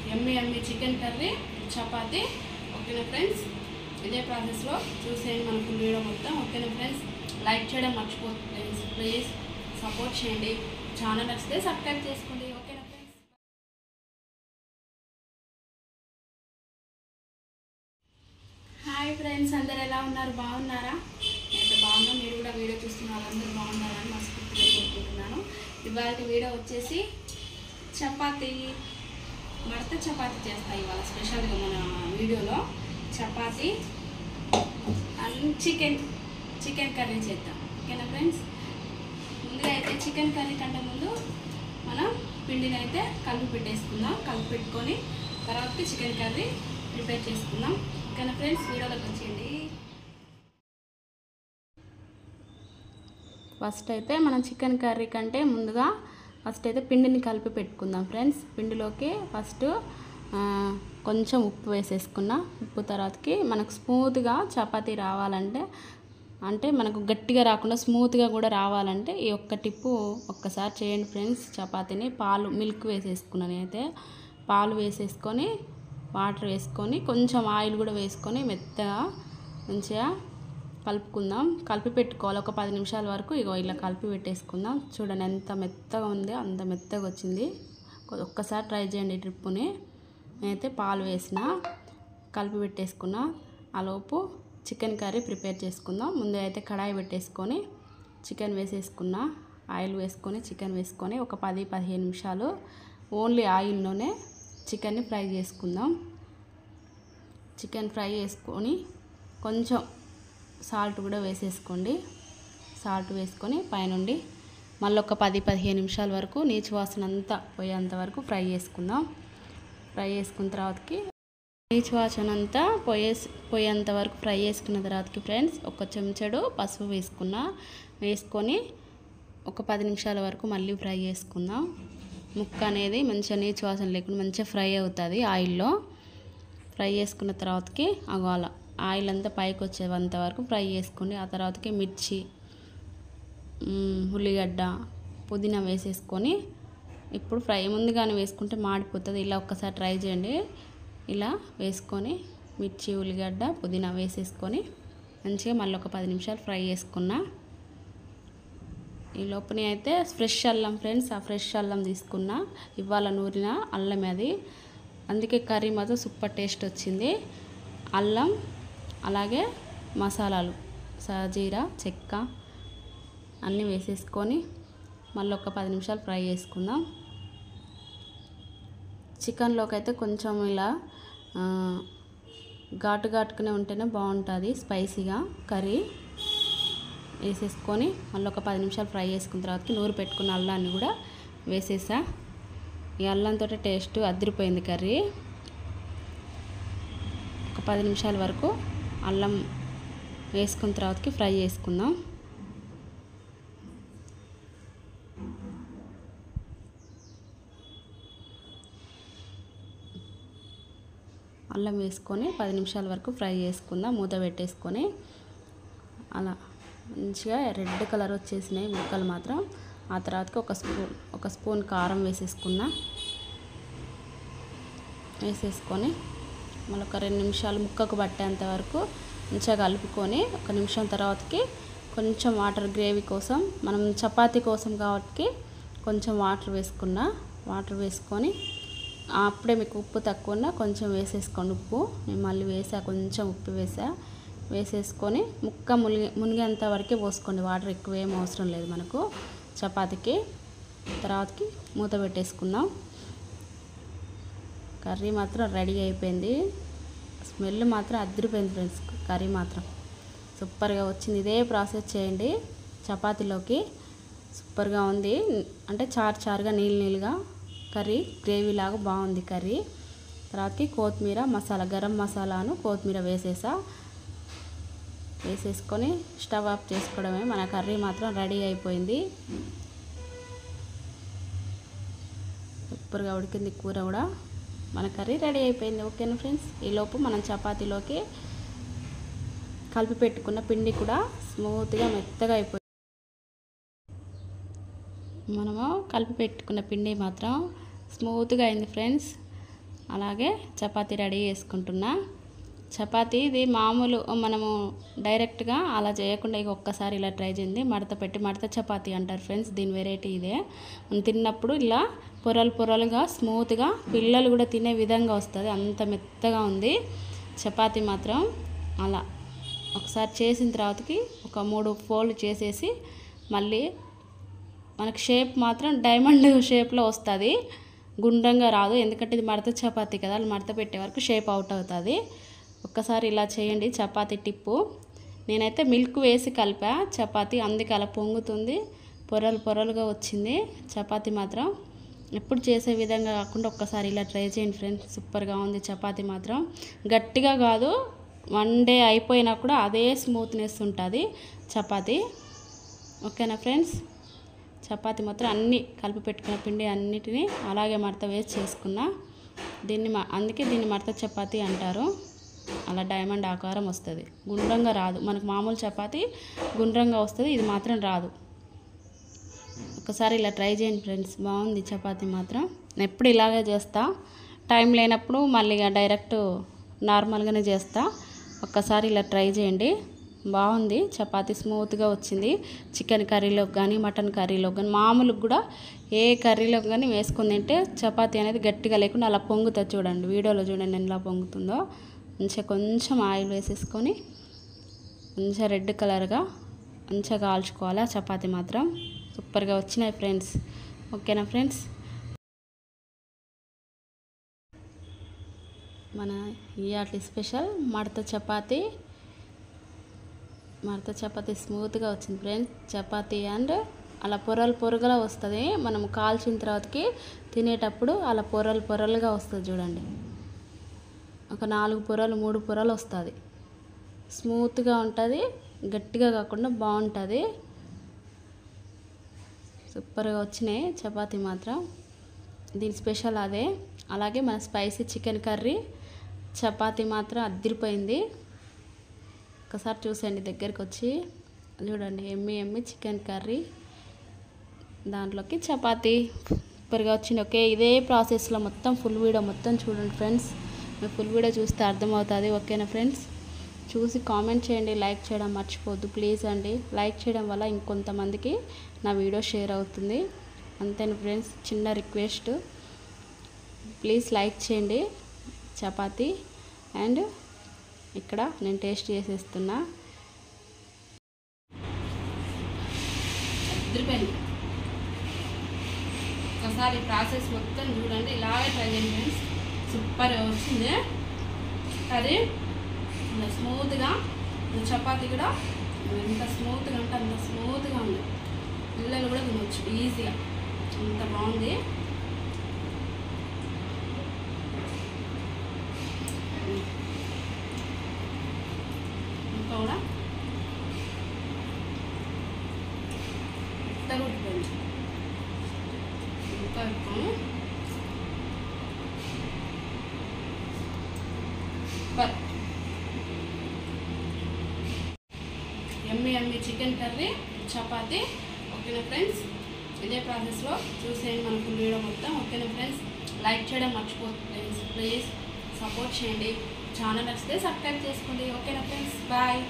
యమ్మీ యమ్మీ chicken curry chapati. ఓకేనా friends, ఇదే ప్రాసెస్లో చూసేయండి మన ఫుల్ వీడియో మొత్తం. ఓకేనా ఫ్రెండ్స్, లైక్ చేయడం మర్చిపోతుంది ఫ్రెండ్స్. ప్లీజ్ సపోర్ట్ చేయండి. ఛానల్ నచ్చితే సబ్స్క్రైబ్ చేసుకోండి. ఓకేనా ఫ్రెండ్స్. హాయ్ ఫ్రెండ్స్, అందరు ఎలా ఉన్నారు? బాగున్నారా? నేనైతే బాగున్నా. మీరు కూడా వీడియో చూస్తున్న వాళ్ళందరూ బాగున్నారని మనస్ఫూర్తిగా కోరుకుంటున్నాను. ఇవాళ వీడియో వచ్చేసి చపాతీ, మడత చపాతీ చేస్తాయి ఇవాళ స్పెషల్గా మన వీడియోలో. చపాతీ అండ్ చికెన్ కర్రీ చేద్దాం. ఓకేనా ఫ్రెండ్స్, ముందుగా అయితే చికెన్ కర్రీ కంటే ముందు మనం పిండిని అయితే కలిపి పెట్టేసుకుందాం. కలిపి పెట్టుకొని తర్వాత చికెన్ కర్రీ ప్రిపేర్ చేసుకుందాం. ఓకేనా ఫ్రెండ్స్, వీడియోలోకి వచ్చేయండి. ఫస్ట్ అయితే మనం చికెన్ కర్రీ కంటే ముందుగా ఫస్ట్ అయితే పిండిని కలిపి పెట్టుకుందాం ఫ్రెండ్స్. పిండిలోకి ఫస్ట్ కొంచెం ఉప్పు వేసేసుకున్నా. ఉప్పు తర్వాతకి మనకు స్మూత్గా చపాతీ రావాలంటే, అంటే మనకు గట్టిగా రాకుండా స్మూత్గా కూడా రావాలంటే ఈ ఒక్క టిప్పు ఒక్కసారి చేయండి ఫ్రెండ్స్. చపాతీని మిల్క్ వేసేసుకున్నాను అయితే. పాలు వేసేసుకొని వాటర్ వేసుకొని కొంచెం ఆయిల్ కూడా వేసుకొని మెత్తగా మంచిగా కలుపుకుందాం. కలిపి పెట్టుకోవాలి ఒక 10 నిమిషాల వరకు. ఇగో ఇలా కలిపి పెట్టేసుకుందాం. చూడండి ఎంత మెత్తగా ఉంది, అంత మెత్తగా వచ్చింది. ఒక్కసారి ట్రై చేయండి ఈ ట్రిప్పుని. నేనైతే పాలు వేసిన, కలిపి పెట్టేసుకున్నా. ఆలోపు చికెన్ కర్రీ ప్రిపేర్ చేసుకుందాం. ముందు అయితే కడాయి పెట్టేసుకొని చికెన్ వేసేసుకున్నా. ఆయిల్ వేసుకొని చికెన్ వేసుకొని ఒక 10-15 నిమిషాలు ఓన్లీ ఆయిల్లోనే చికెన్ని ఫ్రై చేసుకుందాం. చికెన్ ఫ్రై చేసుకొని కొంచెం సాల్ట్ కూడా వేసేసుకోండి. సాల్ట్ వేసుకొని పైనుండి మళ్ళీ ఒక 10-15 నిమిషాల వరకు నీచు వాసన అంతా పోయేంత వరకు ఫ్రై చేసుకుందాం. ఫ్రై చేసుకున్న తర్వాతకి నీచు వాసన అంతా పోయేంత వరకు ఫ్రై చేసుకున్న తర్వాతకి ఫ్రెండ్స్ ఒక చెంచాడు పసుపు వేసుకొని ఒక 10 నిమిషాల వరకు మళ్ళీ ఫ్రై చేసుకుందాం. ముక్క అనేది మంచిగా నీచు వాసన లేకుండా మంచిగా ఫ్రై అవుతుంది ఆయిల్లో. ఫ్రై చేసుకున్న తర్వాతకి అలా ఆయిల్ అంతా పైకి వచ్చేంత వరకు ఫ్రై చేసుకోండి. ఆ తర్వాతకి మిర్చి, ఉల్లిగడ్డ, పుదీనా వేసేసుకొని ఇప్పుడు ముందుగానే వేసుకుంటే మాడిపోతుంది. ఇలా ఒక్కసారి ట్రై చేయండి. ఇలా వేసుకొని మిర్చి, ఉల్లిగడ్డ, పుదీనా వేసేసుకొని మంచిగా మళ్ళీ ఒక 10 నిమిషాలు ఫ్రై చేసుకున్నా. ఈ లోపల అయితే ఫ్రెష్ అల్లం ఫ్రెండ్స్, ఆ ఫ్రెష్ అల్లం తీసుకున్నా. ఇవాళ నూరిన అల్లం అది, అందుకే కర్రీ మాత్రం సూపర్ టేస్ట్ వచ్చింది. అల్లం అలాగే మసాలాలు సాజీరా, చెక్క అన్నీ వేసేసుకొని మళ్ళీ ఒక 10 నిమిషాలు ఫ్రై చేసుకుందాం. చికెన్లోకి అయితే కొంచెం ఇలా ఘాటుగానే ఉంటేనే బాగుంటుంది స్పైసీగా కర్రీ. వేసేసుకొని మళ్ళీ ఒక 10 నిమిషాలు ఫ్రై చేసుకున్న తర్వాత నూరు పెట్టుకున్న అల్లాన్ని కూడా వేసేసా. ఈ అల్లంతో టేస్ట్ అదిరిపోయింది కర్రీ. ఒక 10 నిమిషాల వరకు అల్లం వేసుకున్న తర్వాతకి ఫ్రై చేసుకుందాం. అల్లం వేసుకొని 10 నిమిషాల వరకు ఫ్రై చేసుకుందాం. మూత పెట్టేసుకొని అలా మంచిగా రెడ్ కలర్ వచ్చేసినాయి ముక్కలు మాత్రం. ఆ తర్వాతకి ఒక స్పూన్ కారం వేసేసుకొని మళ్ళీ ఒక 2 నిమిషాలు ముక్కకు పట్టేంత వరకు మంచిగా కలుపుకొని 1 నిమిషం తర్వాతకి కొంచెం వాటర్ గ్రేవీ కోసం, మనం చపాతీ కోసం కాబట్టి కొంచెం వాటర్ వేసుకొని అప్పుడే మీకు ఉప్పు తక్కువ ఉన్నా కొంచెం వేసేసుకోండి. ఉప్పు నేను మళ్ళీ కొంచెం ఉప్పు వేసేసుకొని ముక్క మునిగేంత వరకే పోసుకోండి. వాటర్ ఎక్కువ ఏం అవసరం లేదు మనకు చపాతీకి. తర్వాతకి మూత పెట్టేసుకుందాం. కర్రీ మాత్రం రెడీ అయిపోయింది. స్మెల్ మాత్రం అదిరిపోయింది ఫ్రెండ్స్. కర్రీ మాత్రం సూపర్గా వచ్చింది. ఇదే ప్రాసెస్ చేయండి చపాతీలోకి. సూపర్గా ఉంది. అంటే చారుగా నీళ్ళుగా కర్రీ గ్రేవీ లాగా బాగుంది కర్రీ. తర్వాతకి కొత్తిమీర, గరం మసాలాను కొత్తిమీర వేసేసుకొని స్టవ్ ఆఫ్ చేసుకోవడమే. మన కర్రీ మాత్రం రెడీ అయిపోయింది. సూపర్గా ఉడికింది కూర కూడా. మన కర్రీ రెడీ అయిపోయింది. ఓకేనా ఫ్రెండ్స్, ఈలోపు మనం చపాతీలోకి కలిపి పెట్టుకున్న పిండి కూడా స్మూత్గా మెత్తగా అయిపోయింది. మనము కలిపి పెట్టుకున్న పిండి మాత్రం స్మూత్గా అయింది ఫ్రెండ్స్. అలాగే చపాతీ రెడీ చేసుకుంటున్నా. చపాతీ ఇది మామూలు మనము డైరెక్ట్గా అలా చేయకుండా ఇక ఒక్కసారి ఇలా ట్రై చేయండి. మడత పెట్టి మడత చపాతీ అంటారు ఫ్రెండ్స్, దీని వెరైటీ ఇదే. మనం తిన్నప్పుడు ఇలా పొరలు పొరలుగా స్మూత్గా పిల్లలు కూడా తినే విధంగా వస్తుంది, అంత మెత్తగా ఉంది చపాతీ మాత్రం. అలా ఒకసారి చేసిన తర్వాతకి ఒక 3 ఫోల్డ్ చేసేసి మళ్ళీ మనకి షేప్ మాత్రం డైమండ్ షేప్లో వస్తుంది, గుండ్రంగా రాదు. ఎందుకంటే ఇది మడత చపాతీ కదా, మడత పెట్టే వరకు షేప్ అవుట్ అవుతుంది. ఒక్కసారి ఇలా చేయండి చపాతీ టిప్పు. నేనైతే మిల్క్ వేసి కలిపా చపాతీ, అందుకే అలా పొంగుతుంది, పొరలు పొరలుగా వచ్చింది చపాతీ మాత్రం. ఎప్పుడు చేసే విధంగా కాకుండా ఒక్కసారి ఇలా ట్రై చేయండి ఫ్రెండ్స్, సూపర్గా ఉంది చపాతీ మాత్రం. గట్టిగా కాదు, 1 డే అయిపోయినా కూడా అదే స్మూత్నెస్ ఉంటుంది చపాతీ. ఓకేనా ఫ్రెండ్స్, చపాతీ మాత్రం అన్నీ కలిపి పెట్టుకున్న పిండి అన్నిటినీ అలాగే మడత వేసి చేసుకున్నా. అందుకే దీన్ని మడత చపాతీ అంటారు. అలా డైమండ్ ఆకారం వస్తుంది, గుండ్రంగా రాదు. మనకు మామూలు చపాతీ గుండ్రంగా వస్తుంది, ఇది మాత్రం రాదు. ఒకసారి ఇలా ట్రై చేయండి ఫ్రెండ్స్, బాగుంది చపాతీ మాత్రం. ఎప్పుడు ఇలాగే చేస్తా, టైం లేనప్పుడు మళ్ళీ డైరెక్ట్ నార్మల్గానే చేస్తా. ఒక్కసారి ఇలా ట్రై చేయండి, బాగుంది చపాతీ, స్మూత్గా వచ్చింది. చికెన్ కర్రీలోకి కానీ మటన్ కర్రీలోకి కానీ మామూలుగా కూడా ఏ కర్రీలోకి కానీ వేసుకుని తింటే చపాతీ అనేది గట్టిగా లేకుండా అలా పొంగుతుంది. చూడండి వీడియోలో చూడండి ఎలా పొంగుతుందో. మంచిగా కొంచెం ఆయిల్ వేసేసుకొని మంచిగా రెడ్ కలర్గా మంచిగా కాల్చుకోవాలి ఆ చపాతీ మాత్రం. సూపర్గా వచ్చినాయి ఫ్రెండ్స్. ఓకేనా ఫ్రెండ్స్, మన ఇయాటి స్పెషల్ మడత చపాతీ స్మూత్గా వచ్చింది ఫ్రెండ్స్ చపాతీ. అండ్ అలా పొరలు పొరలుగా వస్తుంది, మనం కాల్చిన తర్వాతకి తినేటప్పుడు అలా పొరలు పొరలుగా వస్తుంది చూడండి. ఒక 4 పొరలు 3 పొరలు వస్తుంది, స్మూత్గా ఉంటుంది, గట్టిగా కాకుండా బాగుంటుంది. సూపర్గా వచ్చినాయి చపాతీ మాత్రం, దీని స్పెషల్ అదే. అలాగే మన స్పైసీ చికెన్ కర్రీ చపాతీ మాత్రం అదిరిపోయింది. ఒకసారి చూసండి దగ్గరికి వచ్చి చూడండి, ఎమ్మి చికెన్ కర్రీ దాంట్లోకి చపాతీ సూపర్గా వచ్చింది. ఓకే, ఇదే ప్రాసెస్లో మొత్తం ఫుల్ వీడియో మొత్తం చూడండి ఫ్రెండ్స్, మీరు ఫుల్ వీడియో చూస్తే అర్థమవుతుంది. ఓకేనా ఫ్రెండ్స్, చూసి కామెంట్ చేయండి, లైక్ చేయడం మర్చిపోవద్దు ప్లీజ్ అండి. లైక్ చేయడం వల్ల ఇంకొంతమందికి నా వీడియో షేర్ అవుతుంది. అంతేనా ఫ్రెండ్స్, చిన్న రిక్వెస్ట్, ప్లీజ్ లైక్ చేయండి చపాతీ. అండ్ ఇక్కడ నేను టేస్ట్ చేసేస్తున్నా. ఒకసారి ప్రాసెస్ మొత్తం చూడండి, ఇలాగే ట్రై చేయండి ఫ్రెండ్స్, సూపర్గా వచ్చింది కర్రీ. ఇలా స్మూత్గా చపాతీ కూడా ఎంత స్మూత్గా అంటే అంత స్మూత్గా ఉంది, పిల్లలు కూడా తినవచ్చు ఈజీగా, అంత బాగుంది. ఇంకా కూడా ఉడిపోయింది, ఇంకా ఎక్కువ ఎమ్మి చికెన్ కర్రీ చపాతీ. ఓకేనా ఫ్రెండ్స్, ఇదే ప్రాసెస్లో చూసేయండి మన ఫుల్ వీడియో మొత్తం. ఓకేనా ఫ్రెండ్స్, లైక్ చేయడం మర్చిపోతుంది ఫ్రెండ్స్, ప్లీజ్ సపోర్ట్ చేయండి. ఛానల్ నచ్చితే సబ్స్క్రైబ్ చేసుకోండి. ఓకేనా ఫ్రెండ్స్, బాయ్.